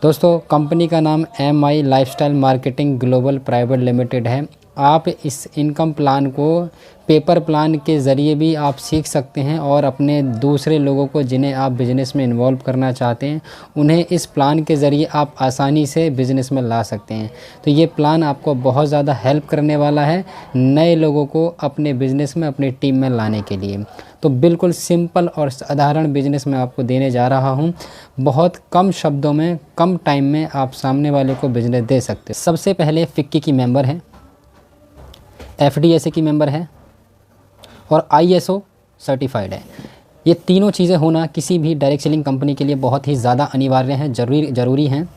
दोस्तों कंपनी का नाम MI lifestyle marketing global private limited है। आप इस इनकम प्लान को पेपर प्लान के ज़रिए भी आप सीख सकते हैं और अपने दूसरे लोगों को जिन्हें आप बिज़नेस में इन्वॉल्व करना चाहते हैं उन्हें इस प्लान के ज़रिए आप आसानी से बिज़नेस में ला सकते हैं। तो ये प्लान आपको बहुत ज़्यादा हेल्प करने वाला है नए लोगों को अपने बिज़नेस में अपनी टीम में लाने के लिए। तो बिल्कुल सिंपल और साधारण बिज़नेस मैं आपको देने जा रहा हूँ। बहुत कम शब्दों में कम टाइम में आप सामने वाले को बिज़नेस दे सकते हैं। सबसे पहले फिक्की की मेंबर हैं, FDSA की मेंबर है और ISO सर्टिफाइड है। ये तीनों चीज़ें होना किसी भी डायरेक्ट सेलिंग कंपनी के लिए बहुत ही ज़्यादा अनिवार्य हैं, ज़रूरी हैं,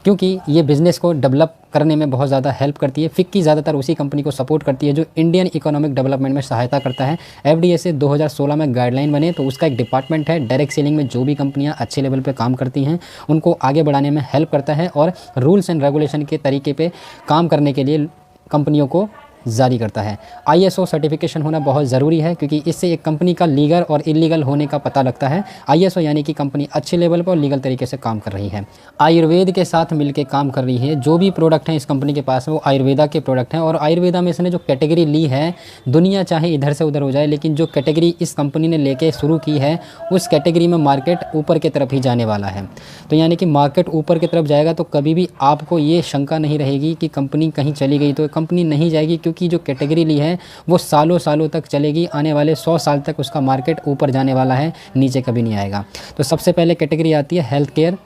क्योंकि ये बिज़नेस को डेवलप करने में बहुत ज़्यादा हेल्प करती है। फिक्की ज़्यादातर उसी कंपनी को सपोर्ट करती है जो इंडियन इकोनॉमिक डेवलपमेंट में सहायता करता है। FDSA 2016 में गाइडलाइन बने तो उसका एक डिपार्टमेंट है। डायरेक्ट सेलिंग में जो भी कंपनियां अच्छे लेवल पे काम करती हैं उनको आगे बढ़ाने में हेल्प करता है और रूल्स एंड रेगुलेशन के तरीके पे काम करने के लिए कंपनियों को जारी करता है। ISO सर्टिफिकेशन होना बहुत ज़रूरी है क्योंकि इससे एक कंपनी का लीगल और इलीगल होने का पता लगता है। ISO यानी कि कंपनी अच्छे लेवल पर और लीगल तरीके से काम कर रही है, आयुर्वेद के साथ मिलकर काम कर रही है। जो भी प्रोडक्ट हैं इस कंपनी के पास वो आयुर्वेदा के प्रोडक्ट हैं और आयुर्वेदा में इसने जो कैटेगरी ली है, दुनिया चाहे इधर से उधर हो जाए लेकिन जो कैटेगरी इस कंपनी ने लेके शुरू की है उस कैटेगरी में मार्केट ऊपर की तरफ ही जाने वाला है। तो यानी कि मार्केट ऊपर की तरफ जाएगा तो कभी भी आपको ये शंका नहीं रहेगी कि कंपनी कहीं चली गई। तो कंपनी नहीं जाएगी क्योंकि जो कैटेगरी ली है वो सालों सालों तक चलेगी। आने वाले 100 साल तक उसका मार्केट ऊपर जाने वाला है, नीचे कभी नहीं आएगा। तो सबसे पहले कैटेगरी आती है health care,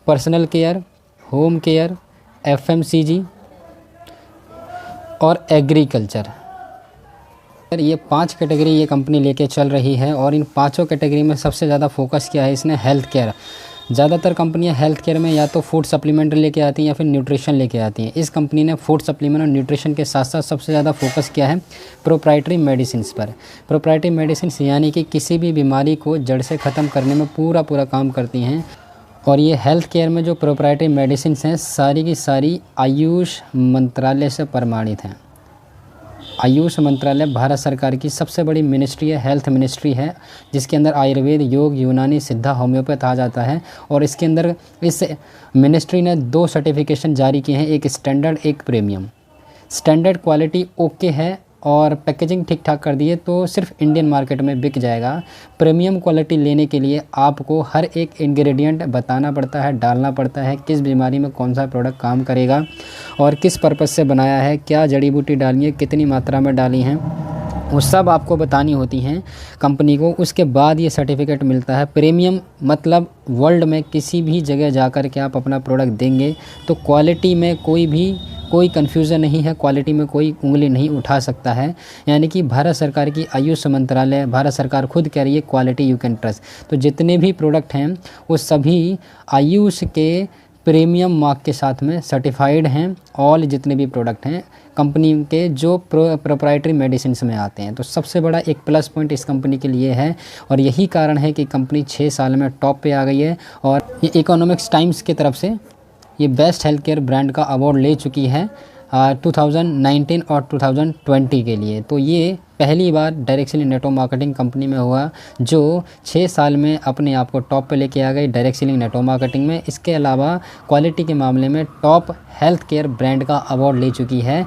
personal care, home care, FMCG और एग्रीकल्चर। ये 5 कैटेगरी ये कंपनी लेके चल रही है और इन पांचों कैटेगरी में सबसे ज़्यादा फोकस किया है इसने हेल्थ केयर। ज़्यादातर कंपनियां हेल्थ केयर में या तो फूड सप्लीमेंट लेके आती हैं या फिर न्यूट्रिशन लेके आती हैं। इस कंपनी ने फूड सप्लीमेंट और न्यूट्रिशन के साथ साथ सबसे ज़्यादा फोकस किया है प्रोप्राइटरी मेडिसिन्स पर। प्रोप्राइटरी मेडिसिन्स यानी कि किसी भी बीमारी को जड़ से ख़त्म करने में पूरा काम करती हैं। और ये हेल्थ केयर में जो प्रोप्राइटरी मेडिसिन्स हैं सारी की सारी आयुष मंत्रालय से प्रमाणित हैं। आयुष मंत्रालय भारत सरकार की सबसे बड़ी मिनिस्ट्री है, हेल्थ मिनिस्ट्री है, जिसके अंदर आयुर्वेद, योग, यूनानी, सिद्धा, होम्योपैथ आ जाता है। और इसके अंदर इस मिनिस्ट्री ने 2 सर्टिफिकेशन जारी किए हैं, एक स्टैंडर्ड एक प्रीमियम। स्टैंडर्ड क्वालिटी ओके है और पैकेजिंग ठीक ठाक कर दिए तो सिर्फ इंडियन मार्केट में बिक जाएगा। प्रीमियम क्वालिटी लेने के लिए आपको हर एक इंग्रेडिएंट बताना पड़ता है, डालना पड़ता है, किस बीमारी में कौन सा प्रोडक्ट काम करेगा और किस पर्पज़ से बनाया है, क्या जड़ी बूटी डालनी है, कितनी मात्रा में डाली हैं, वो सब आपको बतानी होती हैं कंपनी को। उसके बाद ये सर्टिफिकेट मिलता है। प्रीमियम मतलब वर्ल्ड में किसी भी जगह जाकर के आप अपना प्रोडक्ट देंगे तो क्वालिटी में कोई कन्फ्यूज़न नहीं है, क्वालिटी में कोई उंगली नहीं उठा सकता है। यानी कि भारत सरकार की आयुष मंत्रालय, भारत सरकार खुद कह रही है क्वालिटी यू कैन ट्रस्ट। तो जितने भी प्रोडक्ट हैं वो सभी आयुष के प्रीमियम मार्क के साथ में सर्टिफाइड हैं। ऑल जितने भी प्रोडक्ट हैं कंपनी के जो प्रोप्राइटरी मेडिसिन्स में आते हैं। तो सबसे बड़ा एक प्लस पॉइंट इस कंपनी के लिए है और यही कारण है कि कंपनी 6 साल में टॉप पे आ गई है। और ये इकोनॉमिक्स टाइम्स की तरफ से ये बेस्ट हेल्थ केयर ब्रांड का अवार्ड ले चुकी है 2019 और 2020 के लिए। तो ये पहली बार direct selling network marketing company में हुआ जो 6 साल में अपने आप को टॉप पे लेके आ गई डायरेक्ट सेलिंग नेटवर्क मार्केटिंग में। इसके अलावा क्वालिटी के मामले में टॉप हेल्थ केयर ब्रांड का अवार्ड ले चुकी है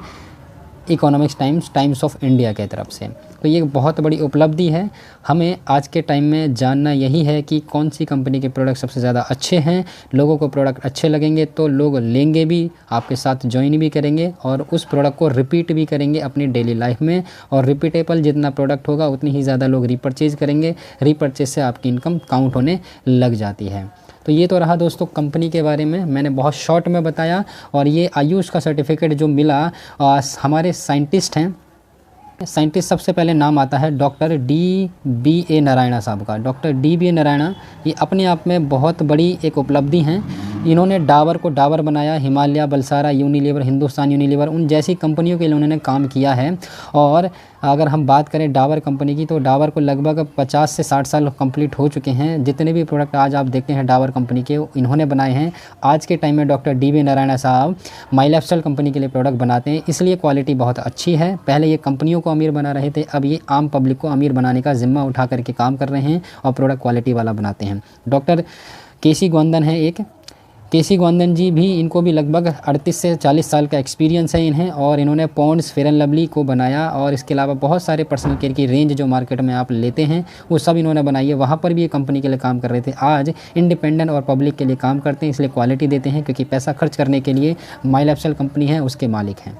इकोनॉमिक्स टाइम्स ऑफ इंडिया के तरफ से। तो ये बहुत बड़ी उपलब्धि है। हमें आज के टाइम में जानना यही है कि कौन सी कंपनी के प्रोडक्ट सबसे ज़्यादा अच्छे हैं। लोगों को प्रोडक्ट अच्छे लगेंगे तो लोग लेंगे भी, आपके साथ ज्वाइन भी करेंगे और उस प्रोडक्ट को रिपीट भी करेंगे अपनी डेली लाइफ में। और रिपीटेबल जितना प्रोडक्ट होगा उतनी ही ज़्यादा लोग रीपरचेज़ करेंगे। रीपरचेज से आपकी इनकम काउंट होने लग जाती है। तो ये तो रहा दोस्तों कंपनी के बारे में, मैंने बहुत शॉर्ट में बताया। और ये आयुष का सर्टिफिकेट जो मिला हमारे साइंटिस्ट हैं, साइंटिस्ट सबसे पहले नाम आता है डॉक्टर DBA नारायणा साहब का। डॉक्टर DBA नारायणा ये अपने आप में बहुत बड़ी एक उपलब्धि हैं। इन्होंने डाबर को डाबर बनाया, हिमालय, बलसारा, यूनिलीवर, हिंदुस्तान यूनिलीवर, उन जैसी कंपनियों के लिए उन्होंने काम किया है। और अगर हम बात करें डाबर कंपनी की तो डाबर को लगभग 50 से 60 साल कंप्लीट हो चुके हैं। जितने भी प्रोडक्ट आज आप देखते हैं डाबर कंपनी के इन्होंने बनाए हैं। आज के टाइम में डॉक्टर DBA नारायणा साहब माई लाइफस्टाइल कंपनी के लिए प्रोडक्ट बनाते हैं, इसलिए क्वालिटी बहुत अच्छी है। पहले ये कंपनियों को अमीर बना रहे थे, अब ये आम पब्लिक को अमीर बनाने का जिम्मा उठा करके काम कर रहे हैं और प्रोडक्ट क्वालिटी वाला बनाते हैं। डॉक्टर KC गोंदन है एक केसी गोवर्धन जी भी, इनको भी लगभग 38 से 40 साल का एक्सपीरियंस है इन्हें, और इन्होंने पॉन्ड्स, फेयर एंड लवली को बनाया, और इसके अलावा बहुत सारे पर्सनल केयर की रेंज जो मार्केट में आप लेते हैं वो सब इन्होंने बनाई है। वहाँ पर भी ये कंपनी के लिए काम कर रहे थे, आज इंडिपेंडेंट और पब्लिक के लिए काम करते हैं, इसलिए क्वालिटी देते हैं, क्योंकि पैसा खर्च करने के लिए माई लाइफस्टाइल कंपनी है उसके मालिक हैं।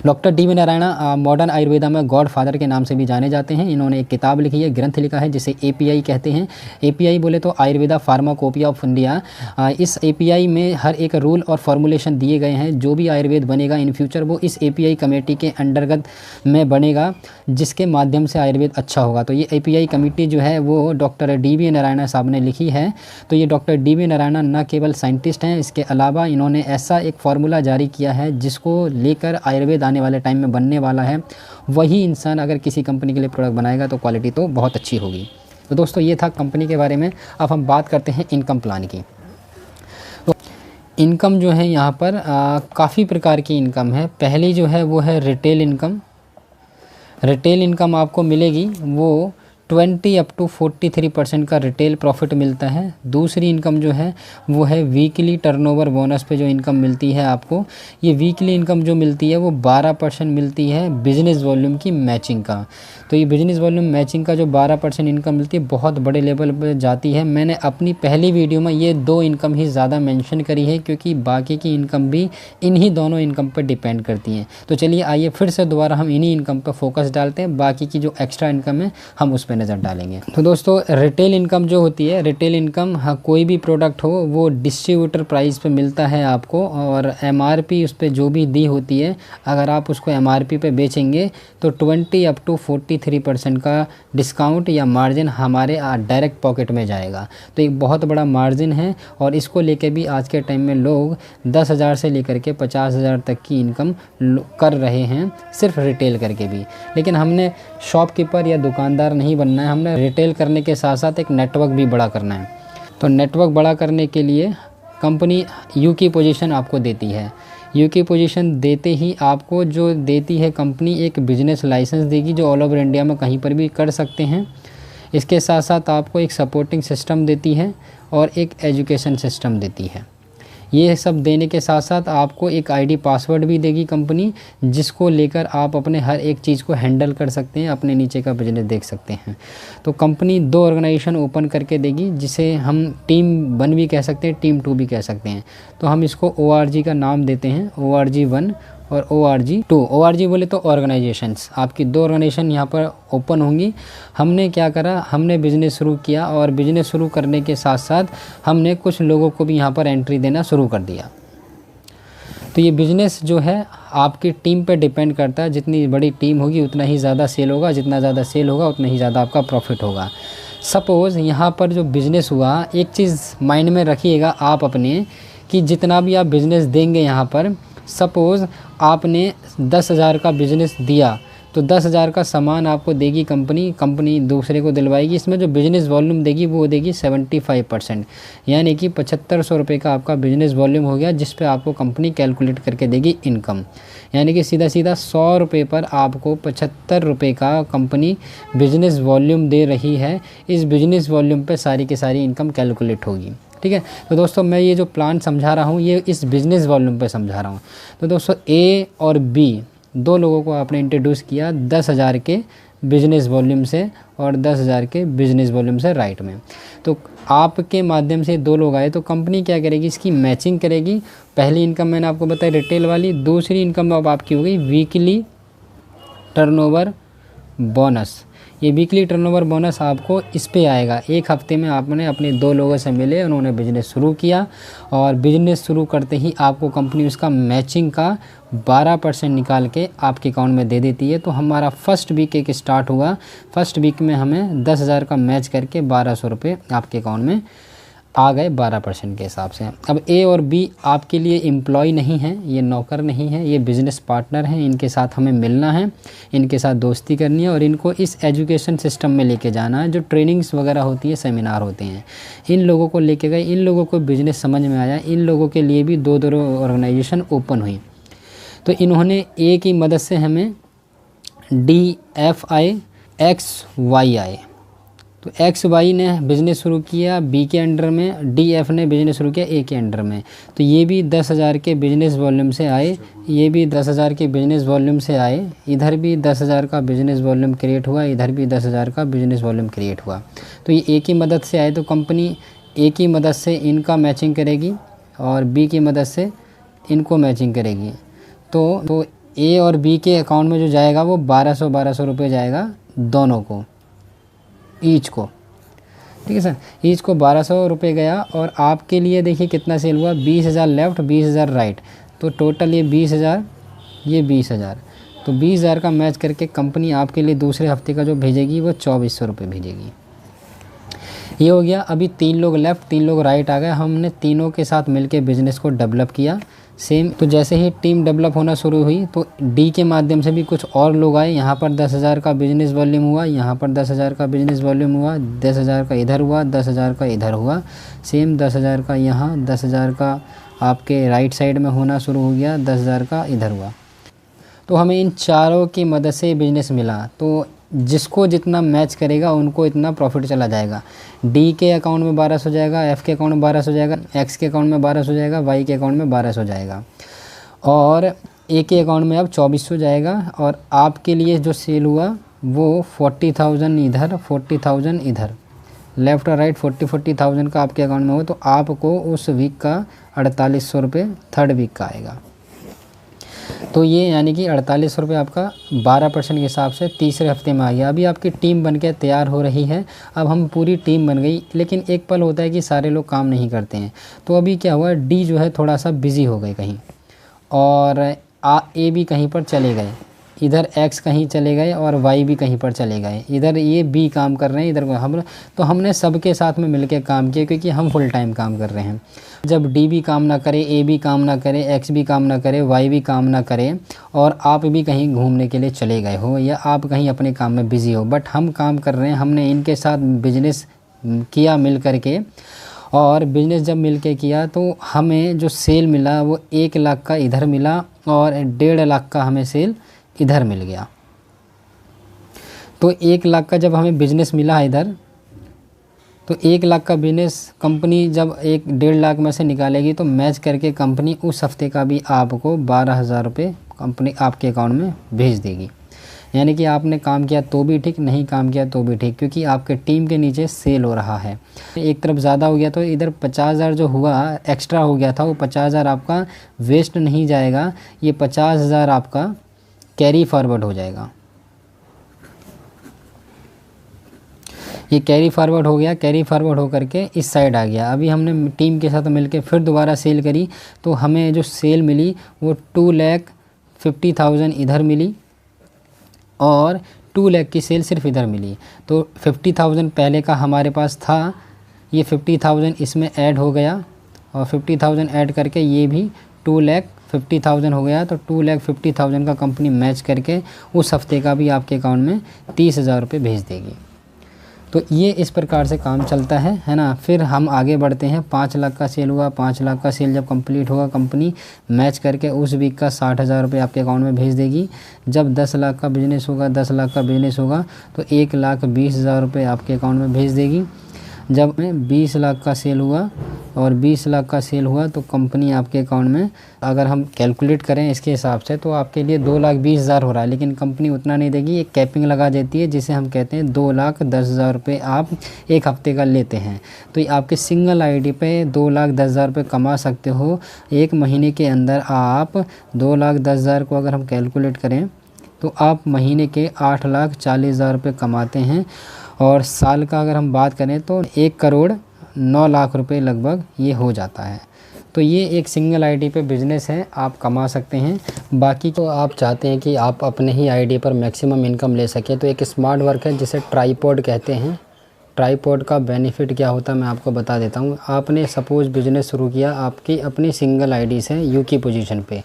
Doctor D V Narayana modern Ayurveda में गॉड फादर के नाम से भी जाने जाते हैं। इन्होंने एक किताब लिखी है, ग्रंथ लिखा है, जिसे एपीआई कहते हैं। एपीआई बोले तो आयुर्वेदा फार्माकोपिया ऑफ इंडिया। इस एपीआई में हर एक रूल और फॉर्मुलेशन दिए गए हैं। जो भी आयुर्वेद बनेगा इन फ्यूचर वो इस एपीआई कमेटी के अंतर्गत में बनेगा, जिसके माध्यम से आयुर्वेद अच्छा होगा। तो ये एपीआई कमेटी जो है वो डॉक्टर डी वी नारायणा साहब ने लिखी है। तो ये डॉक्टर डी वी नारायणा न केवल साइंटिस्ट हैं, इसके अलावा इन्होंने ऐसा एक फार्मूला जारी किया है जिसको लेकर आयुर्वेद आने वाले टाइम में बनने वाला है। वही इंसान अगर किसी कंपनी के लिए प्रोडक्ट बनाएगा तो क्वालिटी तो बहुत अच्छी होगी। तो दोस्तों ये था कंपनी के बारे में। अब हम बात करते हैं इनकम प्लान की। तो इनकम जो है यहाँ पर काफ़ी प्रकार की इनकम है। पहली जो है वो है रिटेल इनकम। रिटेल इनकम आपको मिलेगी वो 20 अप टू 43% का रिटेल प्रॉफिट मिलता है। दूसरी इनकम जो है वो है वीकली टर्नओवर बोनस पे जो इनकम मिलती है आपको। ये वीकली इनकम जो मिलती है वो 12% मिलती है बिजनेस वॉल्यूम की मैचिंग का। तो ये बिजनेस वॉल्यूम मैचिंग का जो 12% इनकम मिलती है बहुत बड़े लेवल पर जाती है। मैंने अपनी पहली वीडियो में ये 2 इनकम ही ज़्यादा मेंशन करी है, क्योंकि बाकी की इनकम भी इन्हीं दोनों इनकम पर डिपेंड करती हैं। तो चलिए आइए फिर से दोबारा हम इन्हीं इनकम पर फोकस डालते हैं, बाकी की जो एक्स्ट्रा इनकम है हम उस पर नज़र डालेंगे। तो दोस्तों रिटेल इनकम जो होती है, रिटेल इनकम कोई भी प्रोडक्ट हो वो डिस्ट्रीब्यूटर प्राइस पे मिलता है आपको, और एमआरपी उस पर जो भी दी होती है अगर आप उसको एमआरपी पे बेचेंगे तो 20 अप टू 43% का डिस्काउंट या मार्जिन हमारे डायरेक्ट पॉकेट में जाएगा। तो एक बहुत बड़ा मार्जिन है, और इसको लेके भी आज के टाइम में लोग 10,000 से लेकर के 50,000 तक की इनकम कर रहे हैं, सिर्फ रिटेल करके भी। लेकिन हमने शॉपकीपर या दुकानदार नहीं बनना है, हमने रिटेल करने के साथ साथ एक नेटवर्क भी बड़ा करना है। तो नेटवर्क बड़ा करने के लिए कंपनी यू की पोजीशन आपको देती है। यू की पोजीशन देते ही आपको जो देती है कंपनी, एक बिजनेस लाइसेंस देगी जो ऑल ओवर इंडिया में कहीं पर भी कर सकते हैं। इसके साथ साथ आपको एक सपोर्टिंग सिस्टम देती है और एक एजुकेशन सिस्टम देती है। ये सब देने के साथ साथ आपको एक आईडी पासवर्ड भी देगी कंपनी, जिसको लेकर आप अपने हर एक चीज़ को हैंडल कर सकते हैं, अपने नीचे का बिजनेस देख सकते हैं। तो कंपनी 2 ऑर्गेनाइजेशन ओपन करके देगी, जिसे हम टीम 1 भी कह सकते हैं, टीम 2 भी कह सकते हैं। तो हम इसको ORG का नाम देते हैं, ORG 1 और ORG 2। ORG बोले तो ऑर्गेनाइजेशंस, आपकी 2 ऑर्गेनाइजेशन यहाँ पर ओपन होंगी। हमने क्या करा, हमने बिज़नेस शुरू किया, और बिज़नेस शुरू करने के साथ साथ हमने कुछ लोगों को भी यहाँ पर एंट्री देना शुरू कर दिया। तो ये बिज़नेस जो है आपकी टीम पे डिपेंड करता है। जितनी बड़ी टीम होगी उतना ही ज़्यादा सेल होगा, जितना ज़्यादा सेल होगा उतना ही ज़्यादा आपका प्रॉफिट होगा। सपोज़ यहाँ पर जो बिज़नेस हुआ, एक चीज़ माइंड में रखिएगा आप अपने, कि जितना भी आप बिज़नेस देंगे यहाँ पर, सपोज़ आपने 10,000 का बिज़नेस दिया तो 10,000 का सामान आपको देगी कंपनी दूसरे को दिलवाएगी। इसमें जो बिज़नेस वॉल्यूम देगी वो देगी 75%, यानी कि 7500 रुपये का आपका बिज़नेस वॉल्यूम हो गया, जिस पे आपको कंपनी कैलकुलेट करके देगी इनकम। यानी कि सीधा 100 रुपये पर आपको 75 रुपये का कंपनी बिज़नेस वॉल्यूम दे रही है। इस बिज़नेस वॉल्यूम पे सारी की सारी इनकम कैलकुलेट होगी। ठीक है। तो दोस्तों मैं ये जो प्लान समझा रहा हूँ ये इस बिज़नेस वॉल्यूम पे समझा रहा हूँ। तो दोस्तों A और B 2 लोगों को आपने इंट्रोड्यूस किया 10,000 के बिज़नेस वॉल्यूम से और 10,000 के बिज़नेस वॉल्यूम से राइट में। तो आपके माध्यम से 2 लोग आए, तो कंपनी क्या करेगी, इसकी मैचिंग करेगी। पहली इनकम मैंने आपको बताई रिटेल वाली, दूसरी इनकम अब आपकी हो गई वीकली टर्नओवर बोनस। ये वीकली टर्नओवर बोनस आपको इस पे आएगा। एक हफ्ते में आपने अपने 2 लोगों से मिले, उन्होंने बिज़नेस शुरू किया, और बिज़नेस शुरू करते ही आपको कंपनी उसका मैचिंग का 12% निकाल के आपके अकाउंट में दे देती है। तो हमारा फर्स्ट वीक एक स्टार्ट हुआ, फर्स्ट वीक में हमें 10,000 का मैच करके 1200 रुपये आपके अकाउंट में आ गए 12% के हिसाब से। अब A और B आपके लिए एम्प्लॉय नहीं हैं, ये नौकर नहीं है, ये बिज़नेस पार्टनर हैं। इनके साथ हमें मिलना है, इनके साथ दोस्ती करनी है, और इनको इस एजुकेशन सिस्टम में लेके जाना है। जो ट्रेनिंग्स वगैरह होती है, सेमिनार होते हैं, इन लोगों को लेके गए, इन लोगों को बिज़नेस समझ में आया, इन लोगों के लिए भी 2 ऑर्गेनाइजेशन ओपन हुई। तो इन्होंने A की मदद से हमें DFI XYI, तो एक्स वाई ने बिज़नेस शुरू किया बी के अंडर में, डी एफ ने बिज़नेस शुरू किया ए के अंडर में। तो ये भी 10,000 के बिज़नेस वॉल्यूम से आए, ये भी 10,000 के बिज़नेस वॉल्यूम से आए, इधर भी 10,000 का बिज़नेस वॉल्यूम क्रिएट हुआ, इधर भी 10,000 का बिज़नेस वॉल्यूम क्रिएट हुआ। तो ये ए की मदद से आए, तो कंपनी ए की मदद से इनका मैचिंग करेगी और बी की मदद से इनको मैचिंग करेगी। तो ए और बी के अकाउंट में जो जाएगा वो 1200 रुपये जाएगा दोनों को, ईच को, ठीक है सर। ईच को 1200 रुपये गया और आपके लिए देखिए कितना सेल हुआ, 20,000 लेफ़्ट 20,000 राइट, तो टोटल ये 20,000 ये 20,000। तो 20,000 का मैच करके कंपनी आपके लिए दूसरे हफ्ते का जो भेजेगी वो 2400 रुपये भेजेगी। ये हो गया। अभी 3 लोग लेफ़्ट 3 लोग राइट आ गए, हमने तीनों के साथ मिलके बिज़नेस को डेवलप किया सेम। तो जैसे ही टीम डेवलप होना शुरू हुई तो डी के माध्यम से भी कुछ और लोग आए, यहाँ पर 10,000 का बिज़नेस वॉल्यूम हुआ, यहाँ पर 10,000 का बिज़नेस वॉल्यूम हुआ, 10,000 का इधर हुआ, 10,000 का इधर हुआ, सेम 10,000 का यहाँ, 10,000 का आपके राइट साइड में होना शुरू हो गया, 10,000 का इधर हुआ। तो हमें इन चारों की मदद से बिज़नेस मिला। तो जिसको जितना मैच करेगा उनको इतना प्रॉफिट चला जाएगा। डी के अकाउंट में 1200 जाएगा, एफ़ के अकाउंट में 1200 जाएगा, एक्स के अकाउंट में 1200 जाएगा, वाई के अकाउंट में 1200 जाएगा और ए के अकाउंट में अब 2400 जाएगा। और आपके लिए जो सेल हुआ वो 40,000 इधर 40,000 इधर, लेफ़्ट और राइट 40,000 का आपके अकाउंट में हो, तो आपको उस वीक का 4800 रुपये थर्ड वीक का आएगा। तो ये यानी कि 4800 रुपये आपका 12% के हिसाब से तीसरे हफ्ते में आ गया। अभी आपकी टीम बन के तैयार हो रही है, अब हम पूरी टीम बन गई, लेकिन एक पल होता है कि सारे लोग काम नहीं करते हैं। तो अभी क्या हुआ, डी जो है थोड़ा सा बिज़ी हो गए कहीं और ए भी कहीं पर चले गए, इधर एक्स कहीं चले गए और वाई भी कहीं पर चले गए, इधर ये बी काम कर रहे हैं, इधर हम। तो हमने सबके साथ में मिलकर काम किया क्योंकि हम फुल टाइम काम कर रहे हैं। जब डी भी काम ना करे, ए भी काम ना करे, एक्स भी काम ना करे, वाई भी काम ना करे और आप भी कहीं घूमने के लिए चले गए हो या आप कहीं अपने काम में बिज़ी हो, बट हम काम कर रहे हैं, हमने इनके साथ बिजनेस किया मिल कर के। और बिज़नेस जब मिल के किया तो हमें जो सेल मिला वो 1 लाख का इधर मिला और 1.5 लाख का हमें सेल इधर मिल गया। तो 1 लाख का जब हमें बिज़नेस मिला इधर, तो 1 लाख का बिज़नेस कंपनी जब 1.5 लाख में से निकालेगी तो मैच करके कंपनी उस हफ्ते का भी आपको 12,000 रुपये कंपनी आपके अकाउंट में भेज देगी। यानी कि आपने काम किया तो भी ठीक, नहीं काम किया तो भी ठीक, क्योंकि आपके टीम के नीचे सेल हो रहा है। एक तरफ ज़्यादा हो गया तो इधर 50,000 जो हुआ एक्स्ट्रा हो गया था, वो 50,000 आपका वेस्ट नहीं जाएगा, ये 50,000 आपका कैरी फॉरवर्ड हो जाएगा। ये कैरी फॉरवर्ड हो गया, कैरी फॉरवर्ड हो करके इस साइड आ गया। अभी हमने टीम के साथ मिलके फिर दोबारा सेल करी तो हमें जो सेल मिली वो 2,50,000 इधर मिली और 2 लाख की सेल सिर्फ इधर मिली। तो 50,000 पहले का हमारे पास था, ये 50,000 इसमें ऐड हो गया और 50,000 ऐड करके ये भी 2,50,000 हो गया। तो 2,50,000 का कंपनी मैच करके उस हफ्ते का भी आपके अकाउंट में 30,000 रुपये भेज देगी। तो ये इस प्रकार से काम चलता है ना। फिर हम आगे बढ़ते हैं, 5 लाख का सेल हुआ, 5 लाख का सेल जब कंप्लीट होगा कंपनी मैच करके उस वीक का 60,000 रुपये आपके अकाउंट में भेज देगी। जब 10 लाख का बिज़नेस होगा, 10 लाख का बिज़नेस होगा तो 1,20,000 रुपये आपके अकाउंट में भेज देगी। जब 20 लाख का सेल हुआ और 20 लाख का सेल हुआ तो कंपनी आपके अकाउंट में, अगर हम कैलकुलेट करें इसके हिसाब से तो आपके लिए 2,20,000 हो रहा है, लेकिन कंपनी उतना नहीं देगी, एक कैपिंग लगा देती है जिसे हम कहते हैं 2,10,000 रुपये आप एक हफ्ते का लेते हैं। तो ये आपके सिंगल आईडी पे 2,10,000 रुपये कमा सकते हो। एक महीने के अंदर आप 2,10,000 को अगर हम कैलकुलेट करें तो आप महीने के 8,40,000 रुपये कमाते हैं। और साल का अगर हम बात करें तो 1,09,00,000 रुपये लगभग ये हो जाता है। तो ये एक सिंगल आईडी पे बिज़नेस है, आप कमा सकते हैं। बाकी तो आप चाहते हैं कि आप अपने ही आईडी पर मैक्सिमम इनकम ले सकें तो एक स्मार्ट वर्क है जिसे ट्राईपॉड कहते हैं। ट्राईपॉड का बेनिफिट क्या होता है मैं आपको बता देता हूँ। आपने सपोज़ बिज़नेस शुरू किया आपकी अपनी सिंगल आईडी से यू की पोजीशन पे,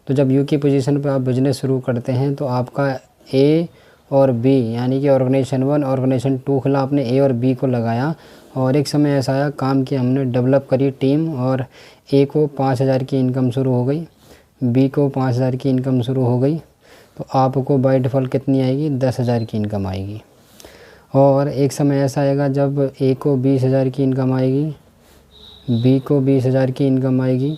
तो जब यू की पोजीशन पे आप बिज़नेस शुरू करते हैं तो आपका ए और बी यानी कि ऑर्गेनाइजेशन 1 ऑर्गेनाइजेशन 2 खुला, आपने ए और बी को लगाया और एक समय ऐसा आया काम किया, हमने डेवलप करी टीम और ए को 5,000 की इनकम शुरू हो गई, बी को 5,000 की इनकम शुरू हो गई, तो आपको बाय डिफ़ॉल्ट कितनी आएगी, 10,000 की इनकम आएगी। और एक समय ऐसा आएगा जब ए को 20,000 की इनकम आएगी, बी को 20,000 की इनकम आएगी,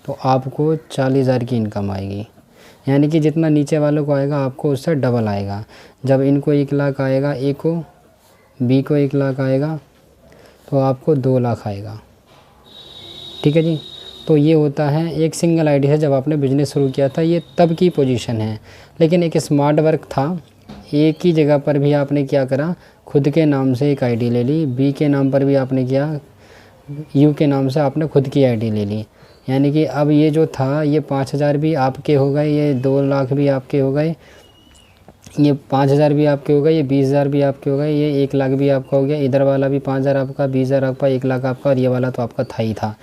तो आपको 40,000 की इनकम आएगी। यानी कि जितना नीचे वालों को आएगा आपको उससे डबल आएगा। जब इनको 1 लाख आएगा, ए को, बी को 1 लाख आएगा, तो आपको 2 लाख आएगा। ठीक है जी। तो ये होता है एक सिंगल आईडी से जब आपने बिज़नेस शुरू किया था, ये तब की पोजीशन है। लेकिन एक स्मार्ट वर्क था, एक ही जगह पर भी आपने क्या करा, खुद के नाम से एक आईडी ले ली, बी के नाम पर भी आपने किया, यू के नाम से आपने खुद की आईडी ले ली। यानी कि अब ये जो था, ये 5,000 भी आपके हो गए, ये 2 लाख भी आपके हो गए, ये 5,000 भी आपके हो गए, ये 20,000 भी आपके हो गए, ये 1 लाख भी आपका हो गया, इधर वाला भी 5,000 आपका, 20,000 आपका, 1 लाख आपका, और ये वाला तो आपका था ही था।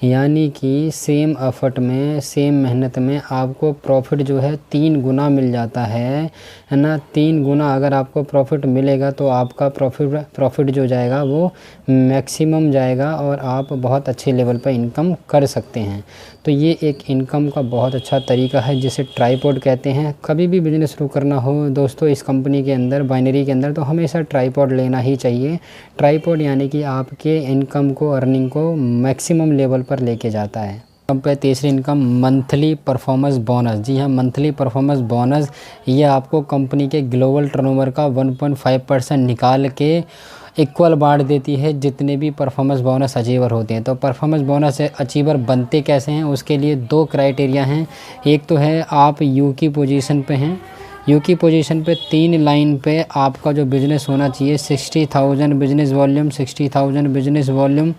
यानी कि सेम एफर्ट में, सेम मेहनत में आपको प्रॉफिट जो है 3 गुना मिल जाता है ना। 3 गुना अगर आपको प्रॉफिट मिलेगा तो आपका प्रॉफिट जो जाएगा वो मैक्सिमम जाएगा और आप बहुत अच्छे लेवल पर इनकम कर सकते हैं। तो ये एक इनकम का बहुत अच्छा तरीका है जिसे ट्राइपॉड कहते हैं। कभी भी बिज़नेस शुरू करना हो दोस्तों इस कंपनी के अंदर, बाइनरी के अंदर, तो हमेशा ट्राइपॉड लेना ही चाहिए। ट्राइपॉड यानी कि आपके इनकम को, अर्निंग को मैक्सिमम लेवल पर लेके जाता है। पे तीसरी इनकम मंथली परफॉर्मेंस बोनस। जी हाँ, मंथली परफॉर्मेंस बोनस ये आपको कंपनी के ग्लोबल टर्नओवर का 1.5% निकाल के इक्वल बांट देती है जितने भी परफॉर्मेंस बोनस अचीवर होते हैं। तो परफॉर्मेंस बोनस अचीवर बनते कैसे हैं, उसके लिए 2 क्राइटेरिया हैं। एक तो है आप यू की पोजीशन पे हैं, यू की पोजीशन पे 3 लाइन पे आपका जो बिज़नेस होना चाहिए 60,000 बिज़नेस वॉल्यूम, 60,000 बिज़नेस वॉल्यूम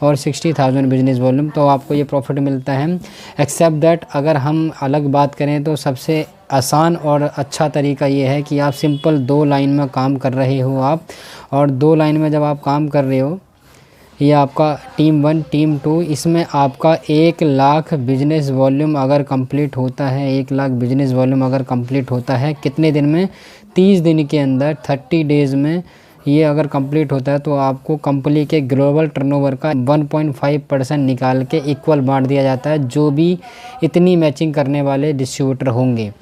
और 60,000 बिज़नेस वॉल्यूम, तो आपको ये प्रॉफिट मिलता है। एक्सेप्ट दैट अगर हम अलग बात करें तो सबसे आसान और अच्छा तरीका ये है कि आप सिंपल 2 लाइन में काम कर रहे हो आप, और 2 लाइन में जब आप काम कर रहे हो, ये आपका टीम 1 टीम 2, इसमें आपका 1 लाख बिज़नेस वॉल्यूम अगर कंप्लीट होता है, 1 लाख बिज़नेस वॉल्यूम अगर कंप्लीट होता है कितने दिन में, 30 दिन के अंदर, 30 डेज़ में ये अगर कंप्लीट होता है तो आपको कंपनी के ग्लोबल टर्नओवर का 1.5% निकाल के इक्वल बांट दिया जाता है जो भी इतनी मैचिंग करने वाले डिस्ट्रीब्यूटर होंगे।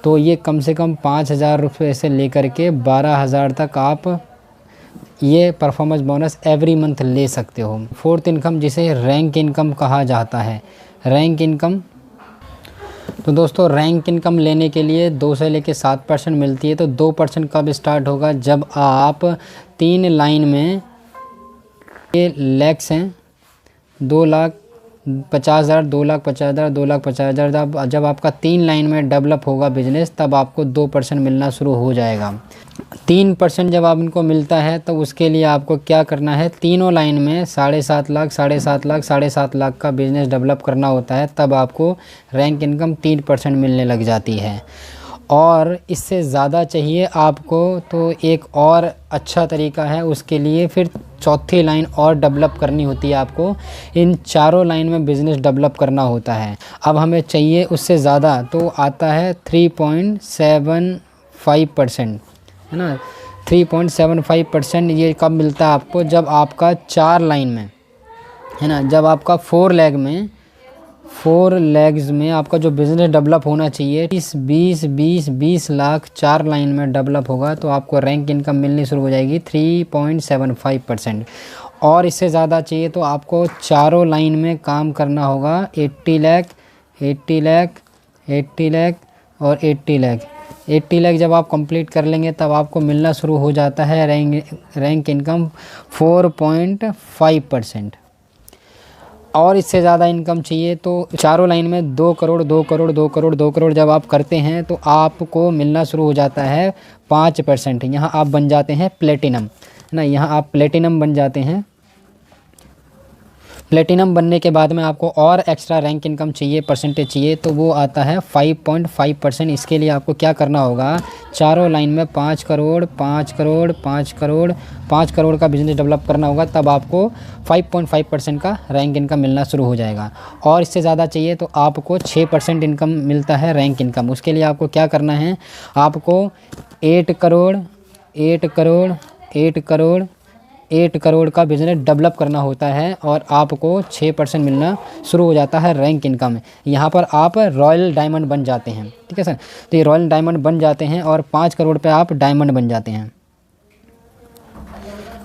तो ये कम से कम 5,000 रुपये से लेकर के 12,000 तक आप ये परफॉर्मेंस बोनस एवरी मंथ ले सकते हो। फोर्थ इनकम जिसे रैंक इनकम कहा जाता है, रैंक इनकम। तो दोस्तों रैंक इनकम लेने के लिए 2 से लेकर 7% मिलती है। तो 2% कब स्टार्ट होगा, जब आप 3 लाइन में, ये लैक्स हैं, 2,50,000, 2,50,000, 2,50,000, जब आपका 3 लाइन में डेवलप होगा बिजनेस तब आपको 2% मिलना शुरू हो जाएगा। 3% जब आप इनको मिलता है तो उसके लिए आपको क्या करना है, तीनों लाइन में 7.5 लाख, 7.5 लाख, 7.5 लाख का बिज़नेस डेवलप करना होता है, तब आपको रैंक इनकम 3% मिलने लग जाती है। और इससे ज़्यादा चाहिए आपको तो एक और अच्छा तरीका है, उसके लिए फिर चौथी लाइन और डेवलप करनी होती है आपको। इन चारों लाइन में बिज़नेस डेवलप करना होता है। अब हमें चाहिए उससे ज़्यादा, तो आता है 3.75%, है ना। 3.75% ये कब मिलता है आपको, जब आपका 4 लाइन में, है ना, जब आपका 4 लेग्स में आपका जो बिज़नेस डेवलप होना चाहिए 20 लाख 4 लाइन में डेवलप होगा तो आपको रैंक इनकम मिलनी शुरू हो जाएगी 3.75%। और इससे ज़्यादा चाहिए तो आपको चारों लाइन में काम करना होगा 80 लाख, 80 लाख, 80 लाख और 80 लाख। 80 लाख जब आप कंप्लीट कर लेंगे तब आपको मिलना शुरू हो जाता है रैंक इनकम 4.5%। और इससे ज़्यादा इनकम चाहिए तो चारों लाइन में 2 करोड़, 2 करोड़, 2 करोड़, 2 करोड़ जब आप करते हैं तो आपको मिलना शुरू हो जाता है 5%। यहाँ आप बन जाते हैं प्लेटिनम, है ना, यहाँ आप प्लेटिनम बन जाते हैं। प्लेटिनम बनने के बाद में आपको और एक्स्ट्रा रैंक इनकम चाहिए, परसेंटेज चाहिए, तो वो आता है 5.5%। इसके लिए आपको क्या करना होगा, चारों लाइन में 5 करोड़, 5 करोड़, 5 करोड़, 5 करोड़ का बिज़नेस डेवलप करना होगा, तब आपको 5.5% का रैंक इनकम मिलना शुरू हो जाएगा। और इससे ज़्यादा चाहिए तो आपको 6% इनकम मिलता है रैंक इनकम। उसके लिए आपको क्या करना है, आपको 8 करोड़, 8 करोड़, 8 करोड़, 8 करोड़ का बिज़नेस डेवलप करना होता है और आपको 6% मिलना शुरू हो जाता है रैंक इनकम। यहाँ पर आप रॉयल डायमंड बन जाते हैं, ठीक है सर। तो ये रॉयल डायमंड बन जाते हैं और 5 करोड़ पे आप डायमंड बन जाते हैं।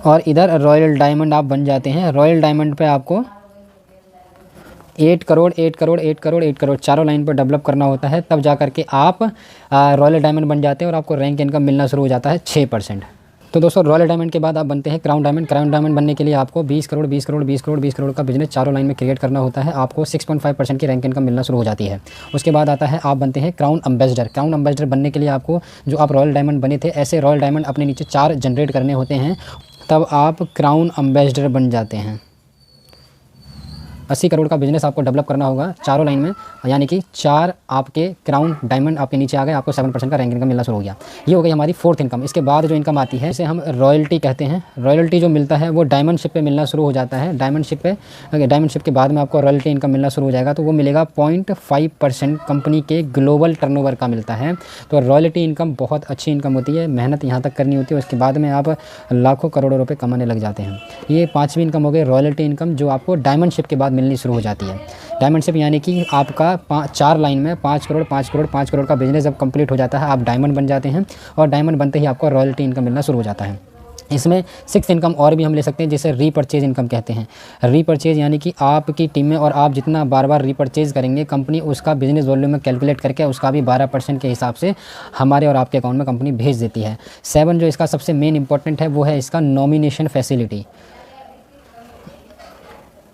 और इधर रॉयल डायमंड आप बन जाते हैं। रॉयल डायमंड पे आपको 8 करोड़ 8 करोड़ 8 करोड़ 8 करोड़ चारों लाइन पर डेवलप करना होता है, तब जा करके आप रॉयल डायमंड बन जाते हैं और आपको रैंक इनकम मिलना शुरू हो जाता है 6%। तो दोस्तों रॉयल डायमंड के बाद आप बनते हैं क्राउन डायमंड। क्राउन डायमंड बनने के लिए आपको 20 करोड़ 20 करोड़ 20 करोड़ 20 करोड़ का बिजनेस चारों लाइन में क्रिएट करना होता है। आपको 6.5% की रैंक इनकम मिलना शुरू हो जाती है। उसके बाद आता है आप बनते हैं क्राउन एम्बेसडर। क्राउन एम्बेसडर बनने के लिए आपको जो आप रॉयल डायमंड बने थे ऐसे रॉयल डायमंड अपने नीचे 4 जनरेट करने होते हैं, तब आप क्राउन एम्बेसडर बन जाते हैं। 80 करोड़ का बिजनेस आपको डेवलप करना होगा चारों लाइन में, यानी कि 4 आपके क्राउन डायमंड आपके नीचे आ गए, आपको 7% का रैंक इनकम मिलना शुरू हो गया। ये हो गई हमारी 4th इनकम। इसके बाद जो इनकम आती है इसे हम रॉयल्टी कहते हैं। रॉयल्टी जो मिलता है वो डायमंड शिप पे मिलना शुरू हो जाता है। डायमंड शिप के बाद में आपको रॉयल्टी इनकम मिलना शुरू हो जाएगा, तो वो मिलेगा 0.5% कंपनी के ग्लोबल टर्नओवर का मिलता है। तो रॉयल्टी इनकम बहुत अच्छी इनकम होती है, मेहनत यहाँ तक करनी होती है, उसके बाद में आप लाखों करोड़ों रुपये कमाने लग जाते हैं। ये 5वीं इनकम हो गई रॉयल्टी इनकम, जो आपको डायमंड शिप के बाद मिलनी शुरू हो जाती है। डायमंड शिप यानी कि आपका 4 लाइन में 5 करोड़ 5 करोड़ 5 करोड़ का बिजनेस जब कंप्लीट हो जाता है, आप डायमंड बन जाते हैं और डायमंड बनते ही आपको रॉयल्टी इनकम मिलना शुरू हो जाता है। इसमें 6th इनकम और भी हम ले सकते हैं, जिसे रीपरचेज इनकम कहते हैं। रीपरचेज यानी कि आपकी टीम में और आप जितना बार बार रीपरचेज करेंगे, कंपनी उसका बिजनेस वॉल्यूम में कैलकुलेट करके उसका भी 12% के हिसाब से हमारे और आपके अकाउंट में कंपनी भेज देती है। 7 जो इसका सबसे मेन इंपॉर्टेंट है वो है इसका नॉमिनेशन फैसिलिटी।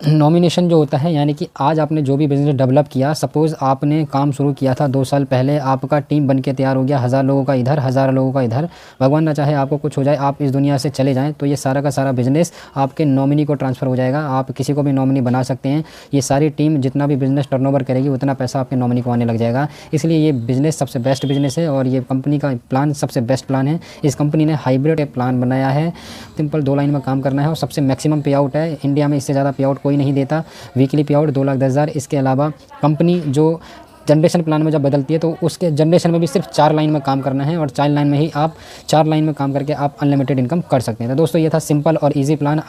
नॉमिनेशन जो होता है यानी कि आज आपने जो भी बिज़नेस डेवलप किया, सपोज़ आपने काम शुरू किया था 2 साल पहले, आपका टीम बन के तैयार हो गया, 1000 लोगों का इधर 1000 लोगों का इधर, भगवान ना चाहे आपको कुछ हो जाए, आप इस दुनिया से चले जाएं, तो ये सारा का सारा बिज़नेस आपके नॉमिनी को ट्रांसफ़र हो जाएगा। आप किसी को भी नॉमिनी बना सकते हैं। ये सारी टीम जितना भी बिज़नेस टर्नओवर करेगी उतना पैसा आपके नॉमिनी को आने लग जाएगा। इसलिए ये बिज़नेस सबसे बेस्ट बिज़नेस है और ये कंपनी का प्लान सबसे बेस्ट प्लान है। इस कंपनी ने हाइब्रिड प्लान बनाया है। सिंपल 2 लाइन में काम करना है और सबसे मैक्सिमम पे आउट है। इंडिया में इससे ज़्यादा पे आउट कोई नहीं देता। वीकली पे आउट 2,10,000। इसके अलावा कंपनी जो जनरेशन प्लान में जब बदलती है तो उसके जनरेशन में भी सिर्फ 4 लाइन में काम करना है और 4 लाइन में ही आप 4 लाइन में काम करके आप अनलिमिटेड इनकम कर सकते हैं। तो दोस्तों ये था सिंपल और इजी प्लान।